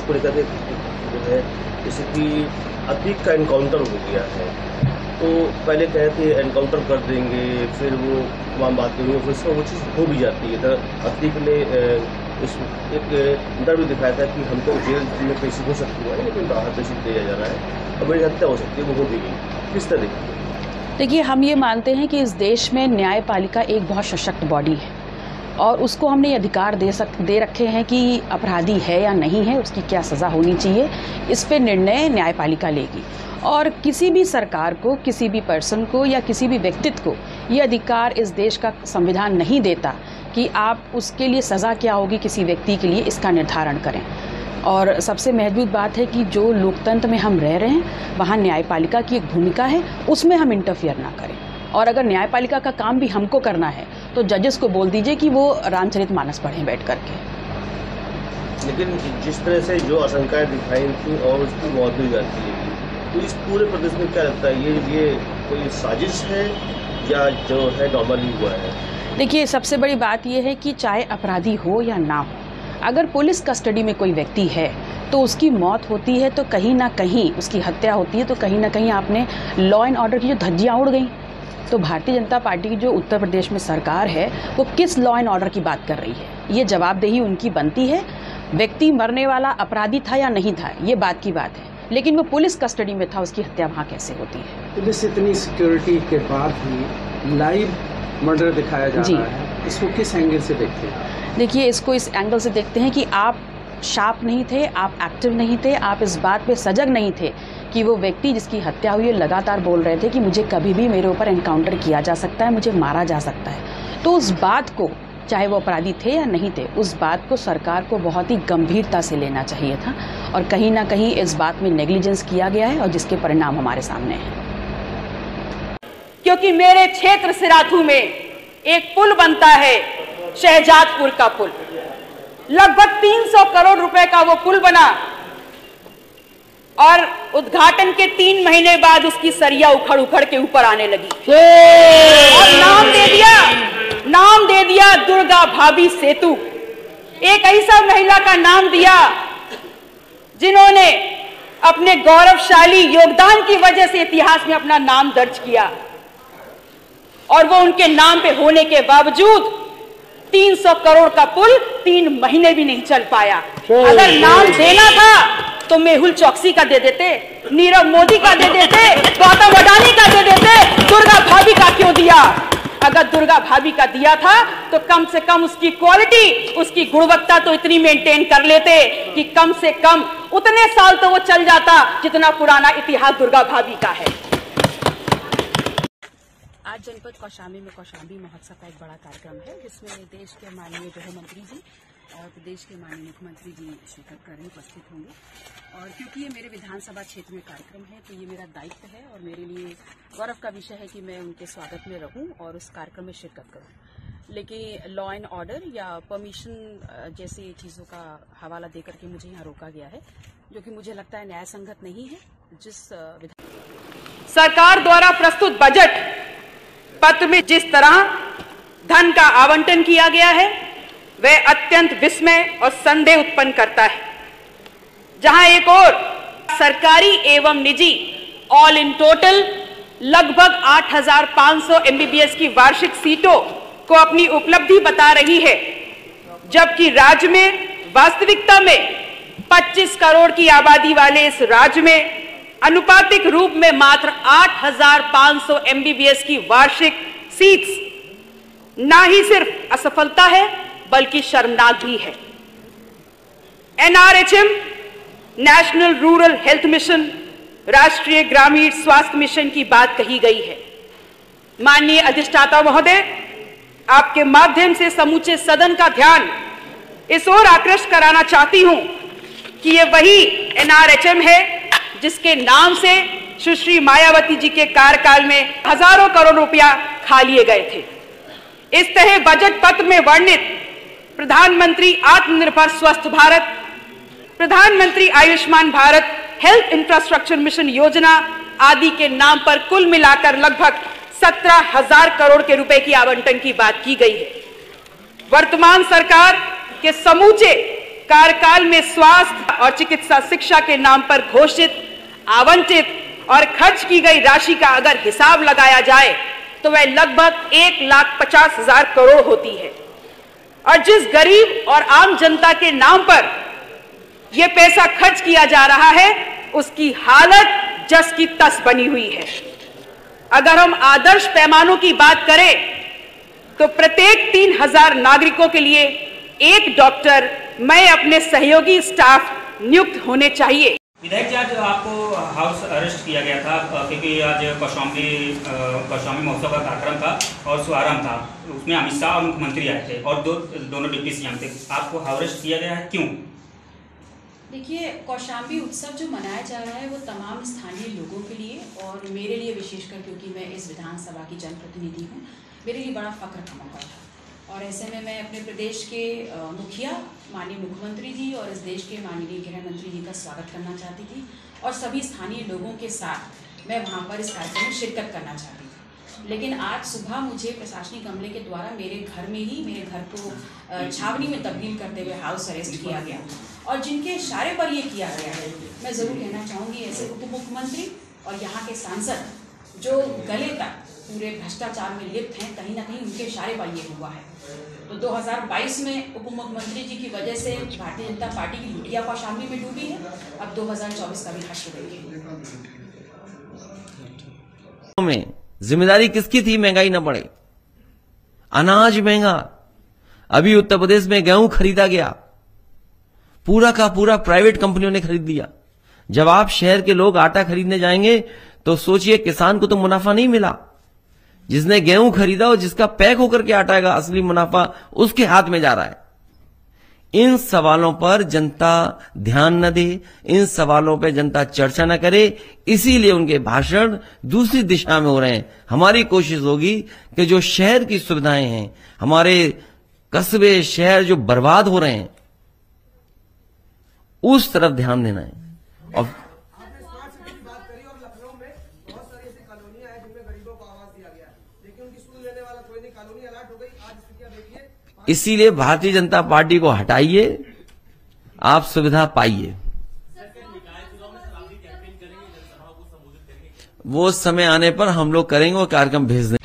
इसको लेकर जो है जैसे कि अतीक का एनकाउंटर हो गया है, तो पहले कहे थे एनकाउंटर कर देंगे, फिर वो तमाम बातें हुई, फिर वो चीज़ हो भी जाती है। तो अतीक ने एक डर भी दिखाया था कि हमको जेल में पेशी हो सकती है, लेकिन बाहर पेशी दिया जा रहा है और मेरी हत्या हो सकती है, वो हो भी गई। किस तरह देखिए, हम ये मानते हैं कि इस देश में न्यायपालिका एक बहुत सशक्त बॉडी है और उसको हमने ये अधिकार दे रखे हैं कि अपराधी है या नहीं है, उसकी क्या सज़ा होनी चाहिए, इस पे निर्णय न्यायपालिका लेगी। और किसी भी सरकार को, किसी भी पर्सन को या किसी भी व्यक्तित्व को ये अधिकार इस देश का संविधान नहीं देता कि आप उसके लिए सज़ा क्या होगी किसी व्यक्ति के लिए, इसका निर्धारण करें। और सबसे महत्वपूर्ण बात है कि जो लोकतंत्र में हम रह रहे हैं वहाँ न्यायपालिका की एक भूमिका है, उसमें हम इंटरफियर ना करें। और अगर न्यायपालिका का काम भी हमको करना है तो जजेस को बोल दीजिए कि वो रामचरितमानस पढ़ें बैठ करके। लेकिन जिस तरह से जो आशंकाएं दिखाई थी और उसकी मौत भी जाती है, तो इस पूरे प्रदेश में क्या लगता है, ये कोई साजिश है या जो है नॉर्मली हुआ है? देखिए, सबसे बड़ी बात यह है कि चाहे अपराधी हो या ना हो, अगर पुलिस कस्टडी में कोई व्यक्ति है तो उसकी मौत होती है तो कहीं ना कहीं उसकी हत्या होती है, तो कहीं ना कहीं आपने लॉ एंड ऑर्डर की जो धज्जियां उड़ गई। तो भारतीय जनता पार्टी की जो उत्तर प्रदेश में सरकार है वो किस लॉ एंड ऑर्डर की बात कर रही है, ये जवाबदेही उनकी बनती है। व्यक्ति मरने वाला अपराधी था या नहीं था, ये बात की बात है, लेकिन वो पुलिस कस्टडी में था, उसकी हत्या वहाँ कैसे होती है? पुलिस इतनी सिक्योरिटी के बाद भी लाइव मर्डर दिखाया जा रहा है, इसको किस एंगल से देखते हैं? देखिए, इसको इस एंगल से देखते हैं कि आप शार्प नहीं थे, आप एक्टिव नहीं थे, आप इस बात पे सजग नहीं थे कि वो व्यक्ति जिसकी हत्या हुई है लगातार बोल रहे थे कि मुझे कभी भी मेरे ऊपर एनकाउंटर किया जा सकता है, मुझे मारा जा सकता है। तो उस बात को, चाहे वो अपराधी थे या नहीं थे, उस बात को सरकार को बहुत ही गंभीरता से लेना चाहिए था और कहीं ना कहीं इस बात में नेग्लिजेंस किया गया है और जिसके परिणाम हमारे सामने हैं। क्योंकि मेरे क्षेत्र सिराथू में एक पुल बनता है, शहजादपुर का पुल, लगभग 300 करोड़ रुपए का वो पुल बना और उद्घाटन के 3 महीने बाद उसकी सरिया उखड़ के ऊपर आने लगी और नाम दे दिया दुर्गा भाभी सेतु। एक ऐसा महिला का नाम दिया जिन्होंने अपने गौरवशाली योगदान की वजह से इतिहास में अपना नाम दर्ज किया और वो उनके नाम पे होने के बावजूद 300 करोड़ का पुल 3 महीने भी नहीं चल पाया। अगर नाम देना था तो मेहुल चौकसी का दे देते, नीरव मोदी का दे देते, गौतम अडानी का दे देते, दुर्गा भाभी का क्यों दिया? अगर दुर्गा भाभी का दिया था तो कम से कम उसकी क्वालिटी, उसकी गुणवत्ता तो इतनी मेंटेन कर लेते कि कम से कम उतने साल तो वो चल जाता जितना पुराना इतिहास दुर्गा भाभी का है। आज जनपद कौशाम्बी में कौशाम्बी महोत्सव का एक बड़ा कार्यक्रम है जिसमें देश के माननीय गृह मंत्री जी और प्रदेश के माननीय मुख्यमंत्री जी शिरकत कर रहे उपस्थित होंगे। और क्योंकि ये मेरे विधानसभा क्षेत्र में कार्यक्रम है तो ये मेरा दायित्व है और मेरे लिए गौरव का विषय है कि मैं उनके स्वागत में रहूं और उस कार्यक्रम में शिरकत करूं। लेकिन लॉ एंड ऑर्डर या परमिशन जैसी चीजों का हवाला देकर के मुझे यहाँ रोका गया है, जो कि मुझे लगता है न्याय संगत नहीं है। जिस सरकार द्वारा प्रस्तुत बजट पत्र में जिस तरह धन का आवंटन किया गया है वह अत्यंत विस्मय और संदेह उत्पन्न करता है। जहां एक ओर सरकारी एवं निजी ऑल इन टोटल लगभग 8,500 MBBS की वार्षिक सीटों को अपनी उपलब्धि बता रही है, जबकि राज्य में वास्तविकता में 25 करोड़ की आबादी वाले इस राज्य में अनुपातिक रूप में मात्र 8,500 MBBS की वार्षिक सीट्स ना ही सिर्फ असफलता है बल्कि शर्मनाक भी है। NRHM national rural health mission, राष्ट्रीय ग्रामीण स्वास्थ्य मिशन की बात कही गई है। माननीय अधिष्ठाता महोदय, आपके माध्यम से समूचे सदन का ध्यान इस ओर आकृष्ट कराना चाहती हूं कि ये वही NRHM है जिसके नाम से सुश्री मायावती जी के कार्यकाल में हजारों करोड़ रुपया खा लिए गए थे। इस तरह बजट पत्र में वर्णित प्रधानमंत्री आत्मनिर्भर स्वस्थ भारत, प्रधानमंत्री Ayushman Bharat health infrastructure mission योजना आदि के नाम पर कुल मिलाकर लगभग 17,000 करोड़ के रुपए की आवंटन की बात की गई है। वर्तमान सरकार के समूचे कार्यकाल में स्वास्थ्य और चिकित्सा शिक्षा के नाम पर घोषित, आवंटित और खर्च की गई राशि का अगर हिसाब लगाया जाए तो वह लगभग 1,50,000 करोड़ होती है। और जिस गरीब और आम जनता के नाम पर यह पैसा खर्च किया जा रहा है, उसकी हालत जस की तस बनी हुई है। अगर हम आदर्श पैमानों की बात करें तो प्रत्येक 3,000 नागरिकों के लिए एक डॉक्टर, मैं अपने सहयोगी स्टाफ नियुक्त होने चाहिए। विधायक जी, आज आपको हाउस अरेस्ट किया गया था क्योंकि आज कौशाम्बी महोत्सव का कार्यक्रम था और शुभारंभ था। उसमें अमित शाह और मुख्यमंत्री आए थे और दोनों डिप्टी सीएम थे। आपको अरेस्ट किया गया है, क्यों? देखिए, कौशाम्बी उत्सव जो मनाया जा रहा है वो तमाम स्थानीय लोगों के लिए और मेरे लिए विशेषकर, क्योंकि मैं इस विधानसभा की जनप्रतिनिधि हूँ, मेरे लिए बड़ा फक्र का मौका था। और ऐसे में मैं अपने प्रदेश के मुखिया माननीय मुख्यमंत्री जी और इस देश के माननीय गृह मंत्री जी का स्वागत करना चाहती थी और सभी स्थानीय लोगों के साथ मैं वहाँ पर इस कार्यक्रम में शिरकत करना चाहती थी। लेकिन आज सुबह मुझे प्रशासनिक अमले के द्वारा मेरे घर में ही, मेरे घर को छावनी में तब्दील करते हुए हाउस अरेस्ट किया गया। और जिनके इशारे पर ये किया गया है, मैं ज़रूर कहना चाहूँगी, ऐसे उप मुख्यमंत्री और यहाँ के सांसद जो गले तक पूरे भ्रष्टाचार में लिप्त हैं, कहीं ना कहीं उनके इशारे पर ये हुआ है। तो 2022 में उप मुख्यमंत्री जी की वजह से भारतीय जनता पार्टी की लुटिया कौशाम्बी में डूबी है। अब 2024 का भी हश्र देंगे। में जिम्मेदारी किसकी थी? महंगाई न बढ़े, अनाज महंगा। अभी उत्तर प्रदेश में गेहूं खरीदा गया, पूरा का पूरा प्राइवेट कंपनियों ने खरीद लिया। जब आप शहर के लोग आटा खरीदने जाएंगे तो सोचिए, किसान को तो मुनाफा नहीं मिला। जिसने गेहूं खरीदा और जिसका पैक होकर के आटा आएगा, असली मुनाफा उसके हाथ में जा रहा है। इन सवालों पर जनता ध्यान न दे, इन सवालों पर जनता चर्चा न करे, इसीलिए उनके भाषण दूसरी दिशा में हो रहे हैं। हमारी कोशिश होगी कि जो शहर की सुविधाएं हैं, हमारे कस्बे शहर जो बर्बाद हो रहे हैं, उस तरफ ध्यान देना है। और इसीलिए भारतीय जनता पार्टी को हटाइए, आप सुविधा पाइए। वो समय आने पर हम लोग करेंगे, वो कार्यक्रम भेज देंगे।